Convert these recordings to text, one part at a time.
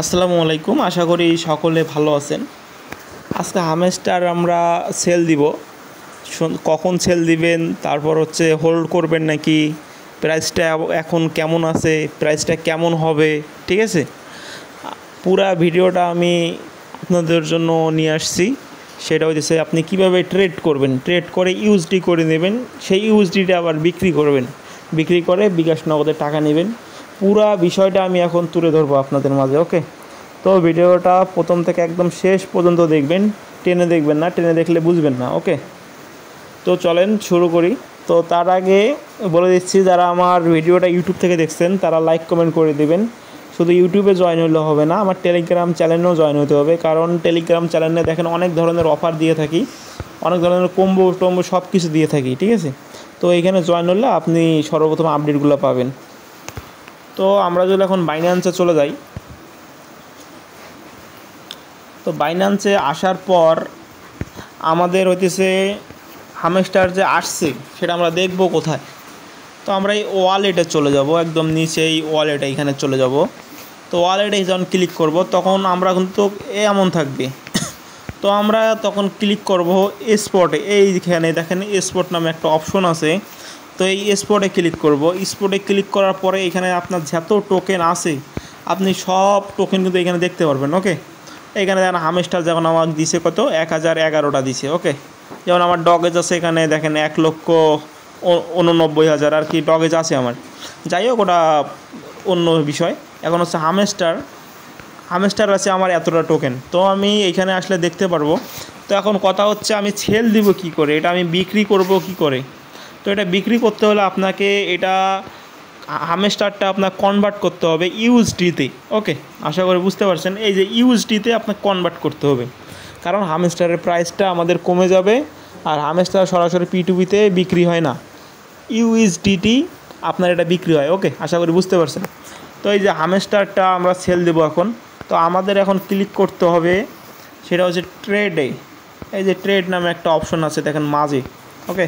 আসসালামু আলাইকুম। আশা করি সকলে ভালো আছেন। আজকে হামেস্টার আমরা সেল দিব। কখন সেল দিবেন, তারপর হচ্ছে হোল্ড করবেন নাকি, প্রাইসটা এখন কেমন আছে, প্রাইসটা কেমন হবে, ঠিক আছে। পুরা ভিডিওটা আমি আপনাদের জন্য নিয়ে আসছি। সেটা হচ্ছে আপনি কিভাবে ট্রেড করবেন, ট্রেড করে ইউএসডি করে নেবেন, সেই ইউএসডিটা আবার বিক্রি করবেন, বিক্রি করে বিকাশ নগদে টাকা নেবেন। পুরা বিষয়টা আমি এখন তুলে ধরবো আপনাদের মাঝে। ওকে, তো ভিডিওটা প্রথম থেকে একদম শেষ পর্যন্ত দেখবেন, টেনে দেখবেন না, টেনে দেখলে বুঝবেন না। ওকে, তো চলেন শুরু করি। তো তার আগে বলে দিচ্ছি, যারা আমার ভিডিওটা ইউটিউব থেকে দেখছেন তারা লাইক কমেন্ট করে দেবেন। শুধু ইউটিউবে জয়েন হলে হবে না, আমার টেলিগ্রাম চ্যানেলেও জয়েন হতে হবে, কারণ টেলিগ্রাম চ্যানেলে দেখেন অনেক ধরনের অফার দিয়ে থাকি, অনেক ধরনের কম্বো টম্বো সব কিছু দিয়ে থাকি, ঠিক আছে। তো এইখানে জয়েন হলে আপনি সর্বপ্রথম আপডেটগুলো পাবেন। তো আমরা যদি এখন বাইন্যান্সে চলে যাই, তো বাইন্যান্সে আসার পর আমাদের হইতেছে হামেস্টার যে আসছে সেটা আমরা দেখব কোথায়। তো আমরা এই ওয়ালেটে চলে যাব, একদম নিচে এই ওয়ালেটে এখানে চলে যাব। তো ওয়ালেটে যখন ক্লিক করব তখন আমরা কিন্তু এমন থাকবে। তো আমরা তখন ক্লিক করব স্পটে, এইখানে দেখেন স্পট নামে একটা অপশন আছে। তো এই স্পটে ক্লিক করব। স্পটে ক্লিক করার পরে এখানে আপনার যত টোকেন আছে আপনি সব টোকেন কিন্তু এখানে দেখতে পারবেন। ওকে, এখানে দেখেন হামেস্টার যেমন আমাকে দিছে কত 1011টা দিছে। ওকে, যেমন আমার ডগেজ আছে এখানে দেখেন 1,89,000 আর কি ডগেজ আছে আমার। যাই হোক, ওটা অন্য বিষয়। এখন হচ্ছে হামেস্টার আছে আমার এতটা টোকেন, তো আমি এইখানে আসলে দেখতে পারবো। তো এখন কথা হচ্ছে আমি সেল দিব কি করে, এটা আমি বিক্রি করব কি করে। তো এটা বিক্রি করতে হলে আপনাকে এটা হামেস্টারটা আপনার কনভার্ট করতে হবে ইউএসডিতে। ওকে, আশা করি বুঝতে পারছেন, এই যে ইউএসডিতে আপনার কনভার্ট করতে হবে, কারণ হামেস্টারের প্রাইসটা আমাদের কমে যাবে। আর হামেস্টার সরাসরি P2P-তে বিক্রি হয় না, ইউএসডিটি আপনার এটা বিক্রি হয়। ওকে, আশা করি বুঝতে পারছেন। তো এই যে হামেস্টারটা আমরা সেল দেবো এখন। তো আমাদের এখন ক্লিক করতে হবে, সেটা হচ্ছে ট্রেডে। এই যে ট্রেড নামে একটা অপশন আছে দেখেন মাঝে। ওকে,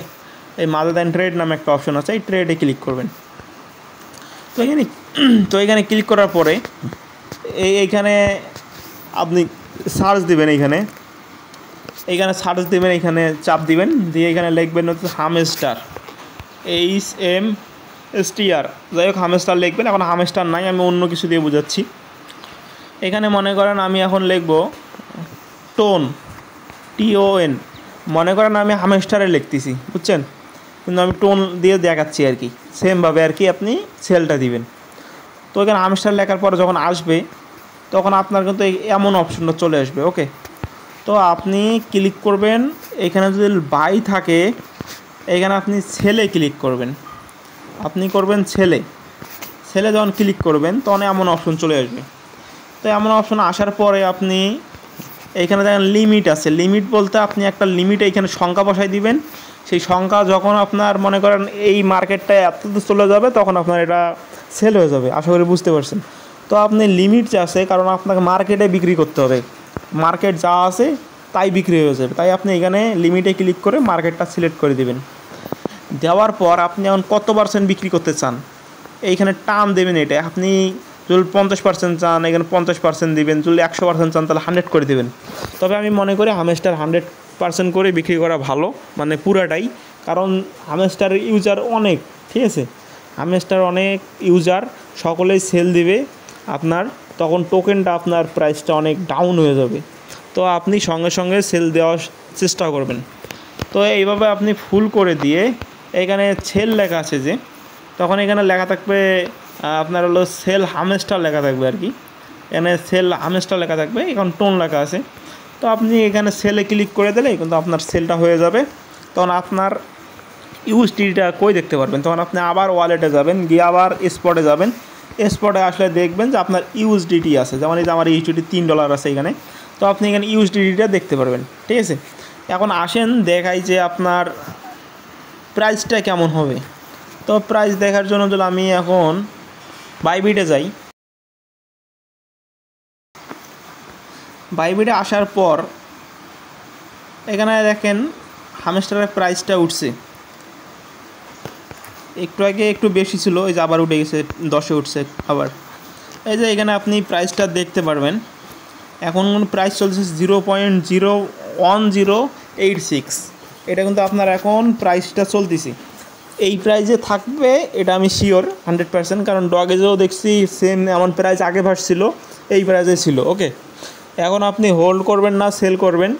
এই মাঝে দেন ট্রেড নামে একটা অপশন আছে, এই ট্রেডে ক্লিক করবেন। তো এখানে ক্লিক করার পরে এইখানে আপনি সার্চ দিবেন, এইখানে সার্চ দিবেন, এইখানে চাপ দিবেন, দিয়ে এখানে লিখবেন হচ্ছে হামেস্টার, HMSTR। যাই হোক, হামেস্টার লিখবেন। এখন হামেস্টার নাই, আমি অন্য কিছু দিয়ে বোঝাচ্ছি। এখানে মনে করেন আমি এখন লিখব TON। মনে করেন আমি হামেস্টারে লিখতেছি, বুঝছেন, কিন্তু আমি টোন দিয়ে দেখাচ্ছি আর কি, সেমভাবে আর কি আপনি সেলটা দিবেন। তো এখানে হামেস্টার লেখার পর যখন আসবে তখন আপনার কিন্তু এমন অপশনটা চলে আসবে। ওকে, তো আপনি ক্লিক করবেন, এখানে যদি বাই থাকে এখানে আপনি সেলে ক্লিক করবেন, আপনি করবেন সেলে যখন ক্লিক করবেন তখন এমন অপশন চলে আসবে। তো এমন অপশন আসার পরে আপনি এইখানে দেখেন লিমিট আছে, লিমিট বলতে আপনি একটা লিমিট এইখানে সংখ্যা বসাই দিবেন। সেই সংখ্যা যখন আপনার মনে করেন এই মার্কেটটায় এতদূর চলে যাবে তখন আপনার এটা সেল হয়ে যাবে। আশা করি বুঝতে পারছেন। তো আপনি লিমিট আছে, কারণ আপনাকে মার্কেটে বিক্রি করতে হবে, মার্কেট যা আছে তাই বিক্রি হয়ে যাবে, তাই আপনি এখানে লিমিটে ক্লিক করে মার্কেটটা সিলেক্ট করে দেবেন। দেওয়ার পর আপনি এখন কত পার্সেন্ট বিক্রি করতে চান এইখানে টার্ম দেবেন। এটা আপনি যদি 50% চান এখানে 50% দিবেন, যদি 100% চান তাহলে 100 করে দেবেন। তবে আমি মনে করি হামেস্টার 100% করে বিক্রি করা ভালো, মানে পুরাটাই, কারণ হামেস্টারের ইউজার অনেক, ঠিক আছে। হামেস্টার অনেক ইউজার, সকলেই সেল দিবে আপনার, তখন টোকেনটা আপনার প্রাইসটা অনেক ডাউন হয়ে যাবে। তো আপনি সঙ্গে সঙ্গে সেল দেওয়ার চেষ্টা করবেন। তো এইভাবে আপনি ফুল করে দিয়ে এখানে সেল লেখা আছে যে, তখন এখানে লেখা থাকবে আপনার হলো সেল হামেস্টার লেখা থাকবে আর কি, এখানে সেল হামেস্টার লেখা থাকবে, এখন টোন লেখা আছে। তো আপনি এখানে সেলে ক্লিক করে দিলেই কিন্তু আপনার সেলটা হয়ে যাবে। তখন আপনার ইউএসডিটা কই দেখতে পারবেন, তখন আপনি আবার ওয়ালেটে যাবেন, গিয়ে আবার স্পটে যাবেন। স্পটে আসলে দেখবেন যে আপনার ইউএসডিটি আছে, যেমন এই যে আমার ইউএসডিটি $3 আছে এখানে। তো আপনি এখানে ইউএসডিটিটা দেখতে পারবেন, ঠিক আছে। এখন আসেন দেখাই যে আপনার প্রাইসটা কেমন হবে। তো প্রাইস দেখার জন্য যদি আমি এখন বাইবিটে যাই, বাইবিটে আসার পর এখানে দেখেন হামেস্টারের প্রাইসটা উঠছে, একটু আগে একটু বেশি ছিল, এই যে আবার উঠে গেছে 10-এ উঠছে আবার। এই যে এখানে আপনি প্রাইসটা দেখতে পারবেন, এখন প্রাইস চলছে 0.01086। এটা কিন্তু আপনার এখন প্রাইসটা চলতেছি এই প্রাইসে থাকবে, এটা আমি শিওর 100%, কারণ ডগেজেও দেখছি সেম এমন প্রাইস আগে ভাসছিল, এই প্রাইসে ছিল। ওকে, এখন আপনি হোল্ড করবেন না সেল করবেন,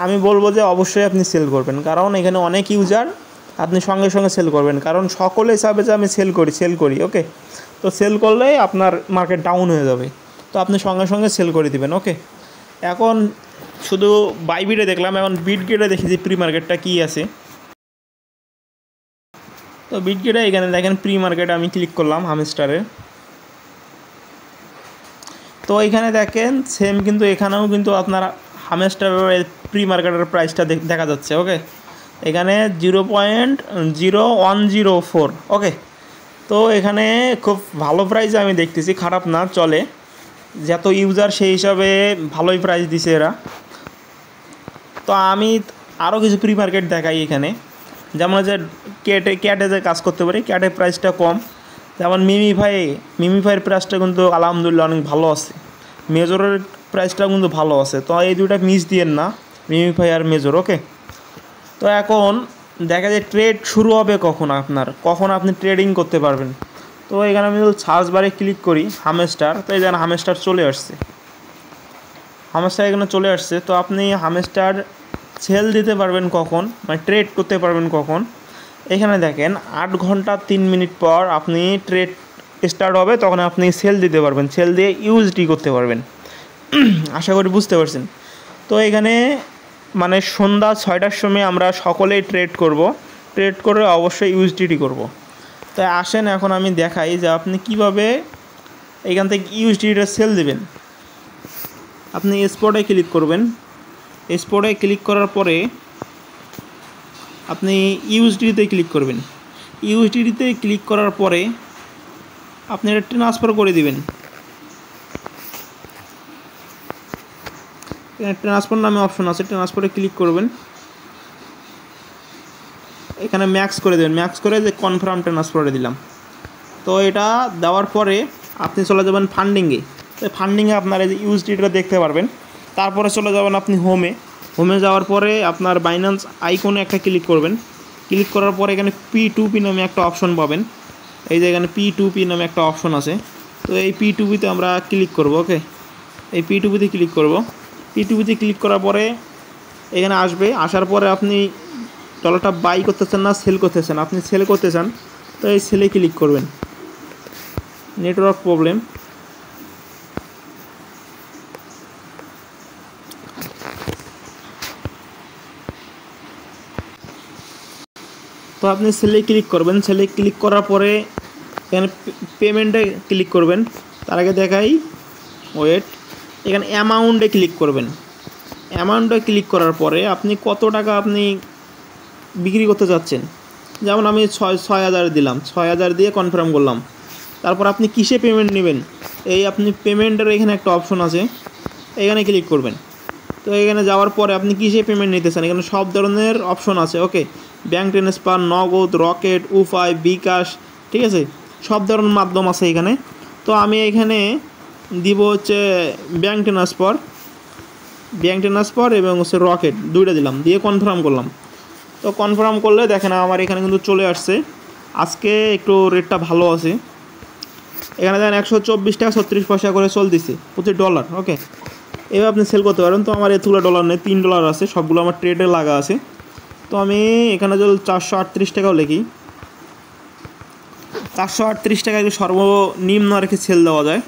আমি বলবো যে অবশ্যই আপনি সেল করবেন, কারণ এখানে অনেক ইউজার, আপনি সঙ্গে সঙ্গে সেল করবেন, কারণ সকলে চাবে যে আমি সেল করি। ওকে, তো সেল করলে আপনার মার্কেট ডাউন হয়ে যাবে, তো আপনি সঙ্গে সঙ্গে সেল করে দিবেন। ওকে, এখন শুধু বাইবিটে দেখলাম, এখন বিটগেটে দেখি যে প্রি মার্কেটটা কী আছে। তো বিটগেটে এখানে দেখেন প্রি মার্কেট আমি ক্লিক করলাম হামস্টারে, তো এখানে দেখেন সেম কিন্তু এখানেও কিন্তু আপনার হামস্টারের প্রি মার্কেটের প্রাইসটা দেখা যাচ্ছে। ওকে, এখানে 0.0104। ওকে, তো এখানে খুব ভালো প্রাইস আমি দেখতেছি, খারাপ না, চলে, যত ইউজার সেই হিসাবে ভালোই প্রাইস দিছে এরা। তো আমি আরও কিছু প্রি মার্কেট দেখাই এখানে, যেমন যে ক্যাটে যে কাজ করতে পারি, ক্যাটের প্রাইসটা কম, যেমন মিমিফাইয়ের প্রাইসটা কিন্তু আলহামদুলিল্লাহ অনেক ভালো আছে, মেজরের প্রাইসটাও কিন্তু ভালো আছে। তো এই দুটা মিস দিয়েন না, মিমিফাই আর মেজর। ওকে, তো এখন দেখা যায় ট্রেড শুরু হবে কখন আপনি ট্রেডিং করতে পারবেন। তো এখানে আমি যদি সার্চ বারে ক্লিক করি হামস্টার, তো এখানে হামস্টার চলে আসছে, এখানে চলে আসছে। তো আপনি হামস্টার সেল দিতে পারবেন কখন, মানে ট্রেড করতে পারবেন কখন, এখানে দেখেন 8 ঘন্টা 3 মিনিট পর আপনি ট্রেড স্টার্ট হবে, তখন আপনি সেল দিতে পারবেন, সেল দিয়ে ইউএসডি করতে পারবেন। আশা করি বুঝতে পারছেন। তো এখানে মানে সন্ধ্যা 6টার সময় আমরা সকলেই ট্রেড করে অবশ্যই ইউএসডিটি করব। তাই আসেন এখন আমি দেখাই যে আপনি কিভাবে এখান থেকে ইউএসডিটা সেল দেবেন। আপনি স্পটে ক্লিক করবেন, স্পটে ক্লিক করার পরে আপনি ইউএসডিতে ক্লিক করবেন, ইউএসডিতে ক্লিক করার পরে আপনি এটা ট্রান্সফার করে দিবেন। ট্রান্সফার নামে অপশন আছে, ট্রান্সফারে ক্লিক করবেন, এখানে ম্যাক্স করে দেবেন, ম্যাক্স করে যে কনফার্ম ট্রান্সফারে দিলাম। তো এটা দেওয়ার পরে আপনি চলে যাবেন ফান্ডিংয়ে, তো ফান্ডিংয়ে আপনার এই যে ইউএসডিটা দেখতে পারবেন। তারপরে চলে যাবেন আপনি হোমে যাওয়ার পরে আপনার বাইন্যান্স আইকনে একটা ক্লিক করবেন, ক্লিক করার পরে এখানে P2P নামে একটা অপশন পাবেন, এই যে এখানে P2P নামে একটা অপশন আছে। তো এই P2Pতে আমরা ক্লিক করব। ওকে, এই P2Pতে ক্লিক করব, P2Pতে ক্লিক করার পরে এখানে আসার পরে আপনি ডলারটা বাই করতেছেন না সেল করতেছেন, আপনি সেল করতে চান তো এই সেলে ক্লিক করবেন। নেটওয়ার্ক প্রবলেম, তো আপনি সেলে ক্লিক করবেন, সেলে ক্লিক করার পরে এখানে পেমেন্টে ক্লিক করবেন। তার আগে দেখাই, ওয়েট, এখানে অ্যামাউন্টে ক্লিক করবেন। অ্যামাউন্টে ক্লিক করার পরে আপনি কত টাকা আপনি বিক্রি করতে চাচ্ছেন, যেমন আমি 6,000 দিলাম, 6,000 দিয়ে কনফার্ম করলাম। তারপর আপনি কিসে পেমেন্ট নেবেন, এই আপনি পেমেন্টের এখানে একটা অপশন আছে, এখানে ক্লিক করবেন। তো এখানে যাওয়ার পরে আপনি কিসে পেমেন্ট নিতে চান, এখানে সব ধরনের অপশন আছে। ওকে, ব্যাঙ্ক ট্রান্সফার, নগদ, রকেট, উপায়, বিকাশ, ঠিক আছে, সব ধরনের মাধ্যম আছে এখানে। তো আমি এখানে দিব হচ্ছে ব্যাঙ্ক ট্রান্সফার এবং হচ্ছে রকেট, দুইটা দিলাম, দিয়ে কনফার্ম করলাম। তো কনফার্ম করলে দেখেন আমার এখানে কিন্তু চলে আসছে, আজকে একটু রেটটা ভালো আছে, এখানে দেখেন 124 টাকা 36 পয়সা করে চলতেছে প্রতি ডলার। ওকে, এবার আপনি সেল করতে পারেন। তো আমার এতগুলো ডলার নেই, $3 আছে, সবগুলো আমার ট্রেডে লাগা আছে। তো আমি এখানে যদি 438 টাকাও লিখি, 438 টাকা একটু সর্বনিম্ন আর কি সেল দেওয়া যায়,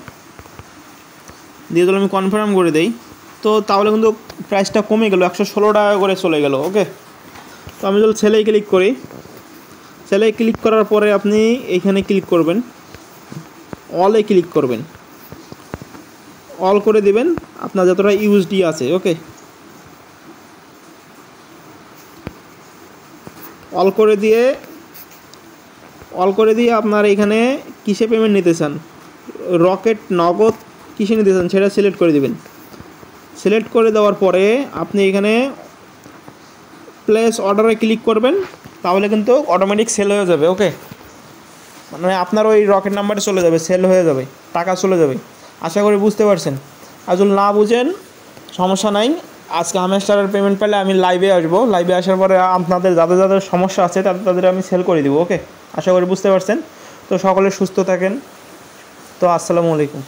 দিয়ে যদি আমি কনফার্ম করে দেই, তো তাহলে কিন্তু প্রাইসটা কমে গেল, 116 টাকা করে চলে গেল। ওকে, তো আমি যদি সেলে ক্লিক করি, সেলে ক্লিক করার পরে আপনি এইখানে ক্লিক করবেন, অলে ক্লিক করবেন, অল করে দিবেন আপনার যতটা ইউএসডি আছে। ওকে, অল করে দিয়ে আপনার এখানে কিসে পেমেন্ট নিতে চান, রকেট, নগদ, কিসে নিতে চান সেটা সিলেক্ট করে দিবেন। সিলেক্ট করে দেওয়ার পরে আপনি এখানে প্লেস অর্ডারে ক্লিক করবেন, তাহলে কিন্তু অটোমেটিক সেল হয়ে যাবে। ওকে, মানে আপনার ওই রকেট নাম্বারে চলে যাবে, সেল হয়ে যাবে, টাকা চলে যাবে। আশা করি বুঝতে পারছেন। আর যদি না বুঝেন সমস্যা নাই, আজকে হামস্টারের পেমেন্ট পেলে আমি লাইভে আসবো, লাইভে আসার পরে আপনাদের যাদের যাদের সমস্যা আছে তাদের আমি সেল করে দিব। ওকে, আশা করি বুঝতে পারছেন। তো সকলে সুস্থ থাকেন। তো আসসালামু আলাইকুম।